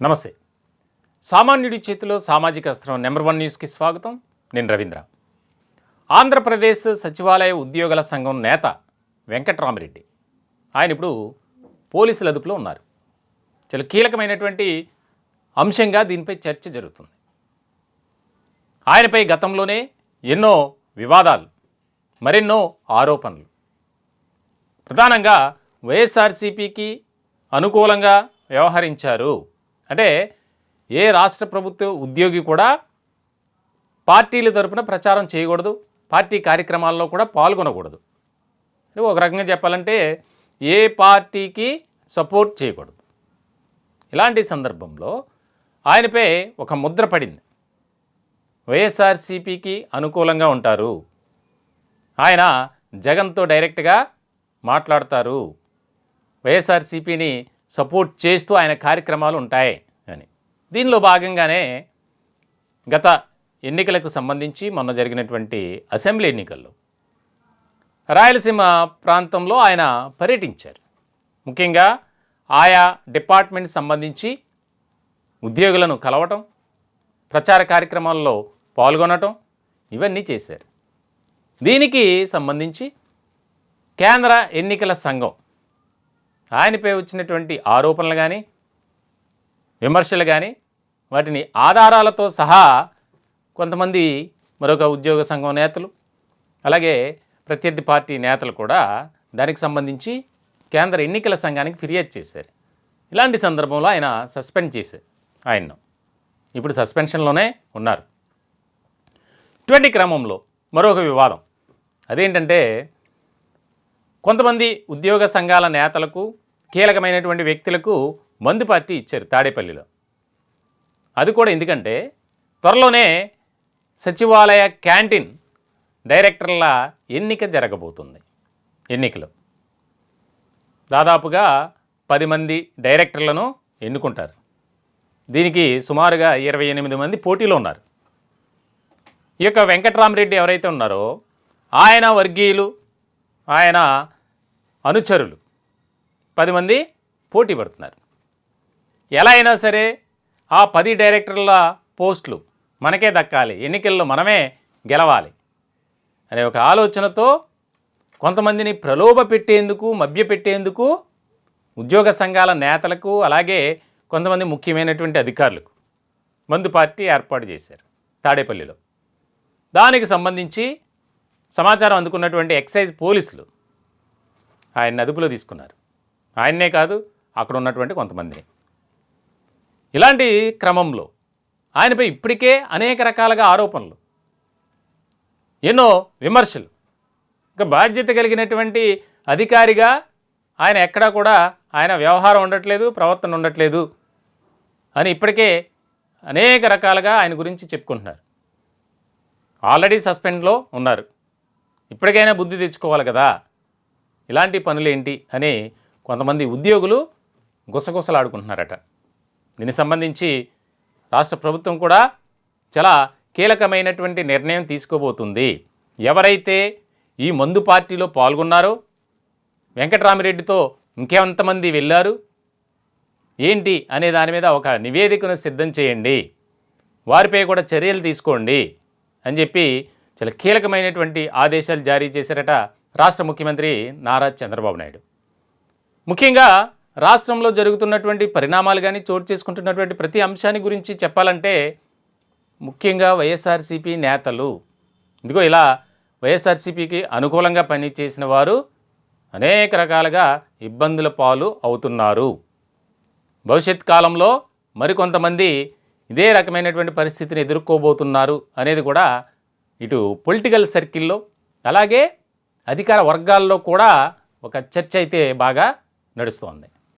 నమస్తే. సామాన్యుడి చేతిలో సామాజిక అస్త్రం నెంబర్ 1 న్యూస్కి స్వాగతం. నేను రవీంద్ర. ఆంధ్రప్రదేశ్ సచివాలయ ఉద్యోగుల సంఘం నేత వెంకట్రామిరెడ్డి ఆయన ఇప్పుడు పోలీసుల అదుపులో ఉన్నారు. చాలా కీలకమైనటువంటి అంశంగా దీనిపై చర్చ జరుగుతుంది. ఆయనపై గతంలోనే ఎన్నో వివాదాలు, మరెన్నో ఆరోపణలు, ప్రధానంగా వైఎస్ఆర్సీపీకి అనుకూలంగా వ్యవహరించారు. అంటే ఏ రాష్ట్ర ప్రభుత్వ ఉద్యోగి కూడా పార్టీల తరపున ప్రచారం చేయకూడదు, పార్టీ కార్యక్రమాల్లో కూడా పాల్గొనకూడదు. ఒక రకంగా చెప్పాలంటే ఏ పార్టీకి సపోర్ట్ చేయకూడదు. ఇలాంటి సందర్భంలో ఆయనపై ఒక ముద్ర పడింది. వైఎస్ఆర్సీపీకి అనుకూలంగా ఉంటారు, ఆయన జగన్తో డైరెక్ట్గా మాట్లాడతారు, వైఎస్ఆర్సీపీని సపోర్ట్ చేస్తూ ఆయన కార్యక్రమాలు ఉంటాయి అని. దీనిలో భాగంగానే గత ఎన్నికలకు సంబంధించి మొన్న జరిగినటువంటి అసెంబ్లీ ఎన్నికల్లో రాయలసీమ ప్రాంతంలో ఆయన పర్యటించారు. ముఖ్యంగా ఆయా డిపార్ట్మెంట్ సంబంధించి ఉద్యోగులను కలవటం, ప్రచార కార్యక్రమాల్లో పాల్గొనటం, ఇవన్నీ చేశారు. దీనికి సంబంధించి కేంద్ర ఎన్నికల సంఘం ఆయనపై వచ్చినటువంటి ఆరోపణలు కానీ విమర్శలు కానీ వాటిని ఆధారాలతో సహా కొంతమంది మరొక ఉద్యోగ సంఘం నేతలు, అలాగే ప్రత్యర్థి పార్టీ నేతలు కూడా దానికి సంబంధించి కేంద్ర ఎన్నికల సంఘానికి ఫిర్యాదు చేశారు. ఇలాంటి సందర్భంలో ఆయన సస్పెండ్ చేశారు ఆయన్ను. ఇప్పుడు సస్పెన్షన్లోనే ఉన్నారు. ఇటువంటి క్రమంలో మరొక వివాదం అదేంటంటే, కొంతమంది ఉద్యోగ సంఘాల నేతలకు, కీలకమైనటువంటి వ్యక్తులకు మందు పార్టీ ఇచ్చారు తాడేపల్లిలో. అది కూడా ఎందుకంటే త్వరలోనే సచివాలయ క్యాంటీన్ డైరెక్టర్ల ఎన్నిక జరగబోతుంది. ఎన్నికలు దాదాపుగా 10 మంది డైరెక్టర్లను ఎన్నుకుంటారు. దీనికి సుమారుగా 28 మంది పోటీలో ఉన్నారు. ఈ యొక్క వెంకట్రామిరెడ్డి ఎవరైతే ఉన్నారో ఆయన వర్గీయులు, ఆయన అనుచరులు 10 మంది పోటీ పడుతున్నారు. ఎలా అయినా సరే ఆ 10 డైరెక్టర్ల పోస్టులు మనకే దక్కాలి, ఎన్నికల్లో మనమే గెలవాలి అనే ఒక ఆలోచనతో కొంతమందిని ప్రలోభ పెట్టేందుకు, మభ్యపెట్టేందుకు ఉద్యోగ సంఘాల నేతలకు, అలాగే కొంతమంది ముఖ్యమైనటువంటి అధికారులకు మందు పార్టీ ఏర్పాటు చేశారు తాడేపల్లిలో. దానికి సంబంధించి సమాచారం అందుకున్నటువంటి ఎక్సైజ్ పోలీసులు ఆయన అదుపులో తీసుకున్నారు. ఆయన్నే కాదు, అక్కడ ఉన్నటువంటి కొంతమందిని. ఇలాంటి క్రమంలో ఆయనపై ఇప్పటికే అనేక రకాలుగా ఆరోపణలు, ఎన్నో విమర్శలు. ఇంకా బాధ్యత కలిగినటువంటి అధికారిగా ఆయన ఎక్కడా కూడా ఆయన వ్యవహారం ఉండట్లేదు, ప్రవర్తన ఉండట్లేదు అని ఇప్పటికే అనేక రకాలుగా ఆయన గురించి చెప్పుకుంటున్నారు. ఆల్రెడీ సస్పెండ్లో ఉన్నారు, ఇప్పటికైనా బుద్ధి తెచ్చుకోవాలి కదా, ఇలాంటి పనులేంటి అని కొంతమంది ఉద్యోగులు గుసగుసలాడుకుంటున్నారట. దీనికి సంబంధించి రాష్ట్ర ప్రభుత్వం కూడా చాలా కీలకమైనటువంటి నిర్ణయం తీసుకోబోతుంది. ఎవరైతే ఈ మందు పార్టీలో పాల్గొన్నారో, వెంకట్రామిరెడ్డితో ఇంకెంతమంది వెళ్ళారు ఏంటి అనే దాని మీద ఒక నివేదికను సిద్ధం చేయండి, వారిపై కూడా చర్యలు తీసుకోండి అని చెప్పి చాలా కీలకమైనటువంటి ఆదేశాలు జారీ చేశారట రాష్ట్ర ముఖ్యమంత్రి నారా చంద్రబాబు నాయుడు. ముఖ్యంగా రాష్ట్రంలో జరుగుతున్నటువంటి పరిణామాలు కానీ, చోటు చేసుకుంటున్నటువంటి ప్రతి అంశాన్ని గురించి చెప్పాలంటే ముఖ్యంగా వైఎస్ఆర్సీపీ నేతలు, ఇదిగో ఇలా వైఎస్ఆర్సీపీకి అనుకూలంగా పనిచేసిన వారు అనేక రకాలుగా ఇబ్బందుల పాలు అవుతున్నారు. భవిష్యత్ కాలంలో మరికొంతమంది ఇదే రకమైనటువంటి పరిస్థితిని ఎదుర్కోబోతున్నారు అనేది కూడా ఇటు పొలిటికల్ సర్కిల్లో, అలాగే అధికార వర్గాల్లో కూడా ఒక చర్చ అయితే బాగా నడుస్తోంది.